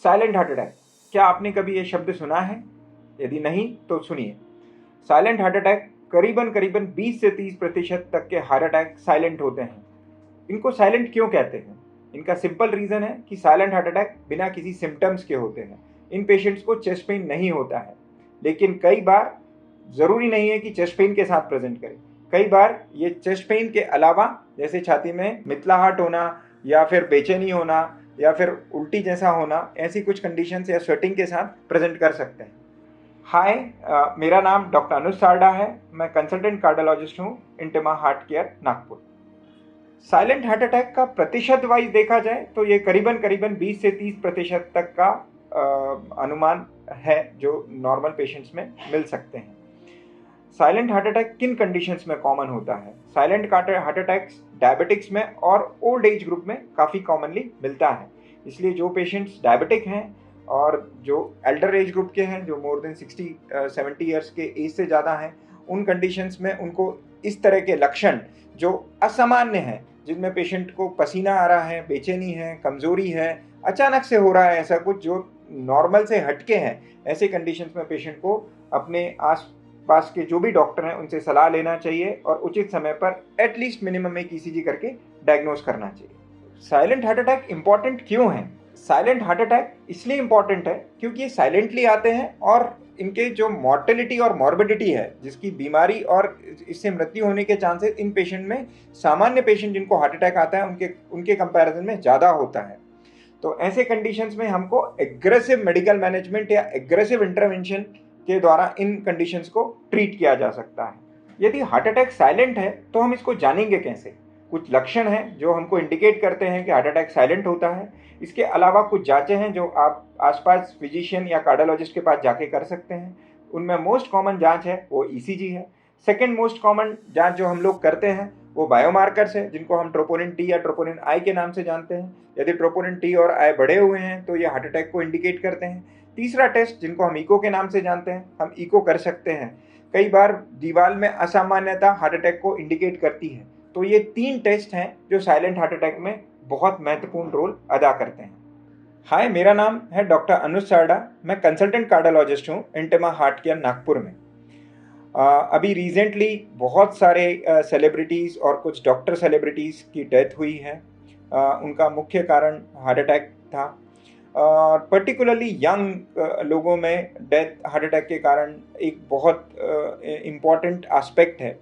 Silent heart attack, क्या आपने कभी ये शब्द सुना है? यदि नहीं तो सुनिए। साइलेंट हार्ट अटैक करीबन 20 से 30% तक के हार्ट अटैक साइलेंट होते हैं। इनको साइलेंट क्यों कहते हैं? इनका सिंपल रीज़न है कि साइलेंट हार्ट अटैक बिना किसी सिम्टम्स के होते हैं। इन पेशेंट्स को चेस्ट पेन नहीं होता है, लेकिन कई बार ज़रूरी नहीं है कि चेस्ट पेन के साथ प्रेजेंट करें। कई बार ये चेस्ट पेन के अलावा, जैसे छाती में मितलाहट होना या फिर बेचैनी होना या फिर उल्टी जैसा होना, ऐसी कुछ कंडीशंस या स्वेटिंग के साथ प्रेजेंट कर सकते हैं। हाय, मेरा नाम डॉक्टर अनुज सारडा है। मैं कंसल्टेंट कार्डियोलॉजिस्ट हूँ intima heart care Nagpur. Silent heart attack का प्रतिशत वाइज देखा जाए तो ये करीबन 20 से 30% तक का अनुमान है जो नॉर्मल पेशेंट्स में मिल सकते हैं। साइलेंट हार्ट अटैक किन कंडीशंस में कॉमन होता है? साइलेंट हार्ट अटैक्स डायबिटिक्स में और ओल्ड एज ग्रुप में काफ़ी कॉमनली मिलता है। इसलिए जो पेशेंट्स डायबिटिक हैं और जो एल्डर एज ग्रुप के हैं, जो मोर देन 60-70 ईयर्स के एज से ज़्यादा हैं, उन कंडीशंस में उनको इस तरह के लक्षण जो असामान्य हैं, जिनमें पेशेंट को पसीना आ रहा है, बेचैनी है, कमज़ोरी है, अचानक से हो रहा है ऐसा कुछ जो नॉर्मल से हटके हैं, ऐसे कंडीशंस में पेशेंट को अपने आस पास के जो भी डॉक्टर हैं उनसे सलाह लेना चाहिए और उचित समय पर एटलीस्ट मिनिमम एक ईसीजी करके डायग्नोज करना चाहिए। साइलेंट हार्ट अटैक इंपॉर्टेंट क्यों है? साइलेंट हार्ट अटैक इसलिए इंपॉर्टेंट है क्योंकि ये साइलेंटली आते हैं और इनके जो मॉर्टेलिटी और मॉर्बिडिटी है, जिसकी बीमारी और इससे मृत्यु होने के चांसेस इन पेशेंट में, सामान्य पेशेंट जिनको हार्ट अटैक आता है उनके कंपैरिजन में ज़्यादा होता है। तो ऐसे कंडीशंस में हमको एग्रेसिव मेडिकल मैनेजमेंट या एग्रेसिव इंटरवेंशन के द्वारा इन कंडीशंस को ट्रीट किया जा सकता है। यदि हार्ट अटैक साइलेंट है तो हम इसको जानेंगे कैसे? कुछ लक्षण हैं जो हमको इंडिकेट करते हैं कि हार्ट अटैक साइलेंट होता है। इसके अलावा कुछ जांचें हैं जो आप आसपास फिजिशियन या कार्डियोलॉजिस्ट के पास जाके कर सकते हैं। उनमें मोस्ट कॉमन जांच है वो ईसीजी है। सेकेंड मोस्ट कॉमन जांच जो हम लोग करते हैं वो बायोमार्कर्स है, जिनको हम ट्रोपोनिन टी या ट्रोपोनिन आई के नाम से जानते हैं। यदि ट्रोपोनिन टी और आई बढ़े हुए हैं तो ये हार्ट अटैक को इंडिकेट करते हैं। तीसरा टेस्ट जिनको हम इको के नाम से जानते हैं, हम इको कर सकते हैं। कई बार दीवार में असामान्यता हार्ट अटैक को इंडिकेट करती है। तो ये 3 टेस्ट हैं जो साइलेंट हार्ट अटैक में बहुत महत्वपूर्ण रोल अदा करते हैं। हाय, मेरा नाम है डॉक्टर अनुज सारडा। मैं कंसल्टेंट कार्डियोलॉजिस्ट हूँ इंटिमा हार्ट केयर नागपुर में। अभी रिसेंटली बहुत सारे सेलिब्रिटीज़ और कुछ डॉक्टर सेलिब्रिटीज़ की डेथ हुई है। उनका मुख्य कारण हार्ट अटैक था। पर्टिकुलरली यंग लोगों में डेथ हार्ट अटैक के कारण एक बहुत इम्पॉर्टेंट एस्पेक्ट है।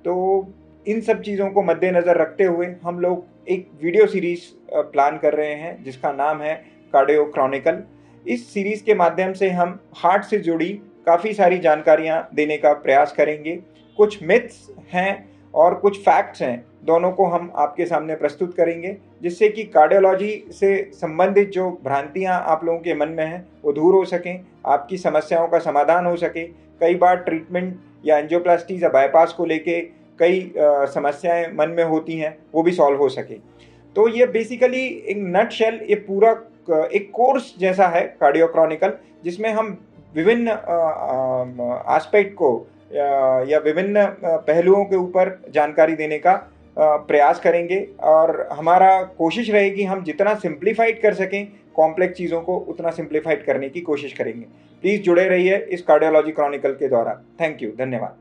तो इन सब चीज़ों को मद्देनज़र रखते हुए हम लोग एक वीडियो सीरीज़ प्लान कर रहे हैं जिसका नाम है कार्डियो क्रॉनिकल। इस सीरीज़ के माध्यम से हम हार्ट से जुड़ी काफ़ी सारी जानकारियाँ देने का प्रयास करेंगे। कुछ मिथ्स हैं और कुछ फैक्ट्स हैं, दोनों को हम आपके सामने प्रस्तुत करेंगे, जिससे कि कार्डियोलॉजी से संबंधित जो भ्रांतियाँ आप लोगों के मन में हैं वो दूर हो सकें, आपकी समस्याओं का समाधान हो सके। कई बार ट्रीटमेंट या एंजियोप्लास्टी या बाईपास को लेके कई समस्याएं मन में होती हैं, वो भी सॉल्व हो सके। तो ये बेसिकली एक नटशेल, ये पूरा एक कोर्स जैसा है कार्डियो क्रॉनिकल, जिसमें हम विभिन्न एस्पेक्ट को या विभिन्न पहलुओं के ऊपर जानकारी देने का प्रयास करेंगे और हमारा कोशिश रहेगी हम जितना सिंप्लीफाइड कर सकें कॉम्प्लेक्स चीज़ों को, उतना सिंप्लीफाइड करने की कोशिश करेंगे। प्लीज़ जुड़े रहिए इस कार्डियोलॉजी क्रॉनिकल के द्वारा। थैंक यू, धन्यवाद।